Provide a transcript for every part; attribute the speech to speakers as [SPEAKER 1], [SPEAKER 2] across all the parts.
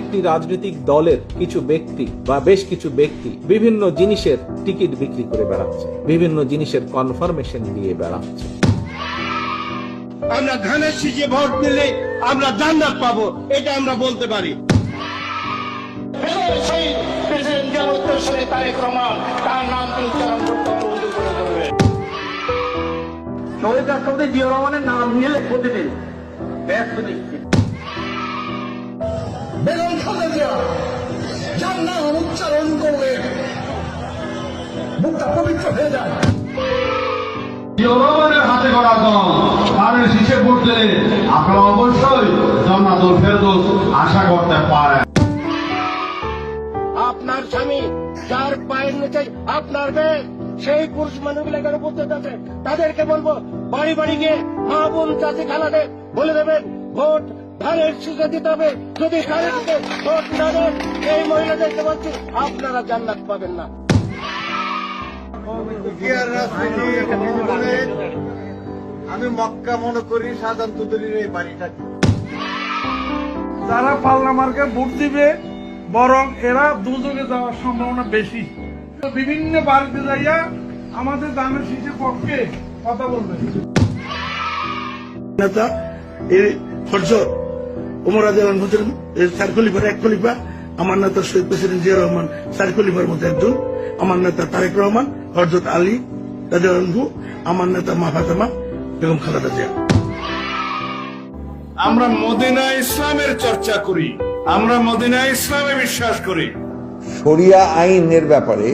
[SPEAKER 1] একটি রাজনৈতিক দলের কিছু ব্যক্তি বা বেশ কিছু ব্যক্তি বিভিন্ন জিনিসের টিকিট বিক্রি করে বেড়াচ্ছে, বিভিন্ন জিনিসের কনফার্মেশন দিয়ে বেড়াচ্ছে।
[SPEAKER 2] আমরা ধানের শীষে ভোট দিলে আমরা জান্নাত পাবো, এটা আমরা বলতে পারি।
[SPEAKER 3] জিয়া রহমানের নাম নিলে প্রতিদিন ব্যস্ত নিশ্চিত।
[SPEAKER 4] বেগম খালেদা জিয়া যার নাম উচ্চারণ করলে মুখটা পবিত্র হয়ে যায়।
[SPEAKER 5] জিয়া রহমানের হাতে গড়া দল ধানের শীষে ভোট দিলে আপনারা অবশ্যই জান্নাতুল ফেরদৌস আশা করতে পারেন।
[SPEAKER 2] আপনার স্বামী যার পায়ের নিচে আপনার মেয়ে, সেই পুরুষ মানুষগুলো কেন বলতে চাচ্ছে, তাদেরকে বলবো বাড়ি বাড়ি গিয়ে মা বোন চাচি খালাদের বলে দেবেন ভোট ধানের শীষে দিতে হবে। যদি ধানের শীষে ভোট না দেন, এই মহিলাদেরকে বলছি আপনারা জান্নাত পাবেন না।
[SPEAKER 3] আমি মক্কা মনে করি সাধারণ তুদুরির এই বাড়িটা।
[SPEAKER 6] যারা পাল্লা মার্কে ভোট দিবে বরং এরা দুযোগে যাওয়ার সম্ভাবনা বেশি। বিভিন্ন বাড়িতে যাইয়া আমাদের ধানের শীষের পক্ষে কথা বলবে।
[SPEAKER 4] নেতা এই হযরত ওমর রাদিয়াল্লাহু আনহু চার খলিফার এক খলিফা, আমার নেতা শহীদ প্রেসিডেন্ট জিয়া রহমান চার খলিফার মধ্যে একজন, আমার নেতা তারেক রহমান, হযরত আলী রাদিয়াল্লাহু আনহু, আমার নেতা মা ফাতেমা বেগম খালেদা জিয়া।
[SPEAKER 2] আমরা মদিনা ইসলামের চর্চা করি, আমরা মদিনা ইসলামে বিশ্বাস করি।
[SPEAKER 7] শরিয়া আইনের ব্যাপারে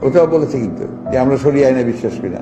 [SPEAKER 7] ওটাও বলেছে কিন্তু যে আমরা শরিয়া আইনে বিশ্বাস করি না।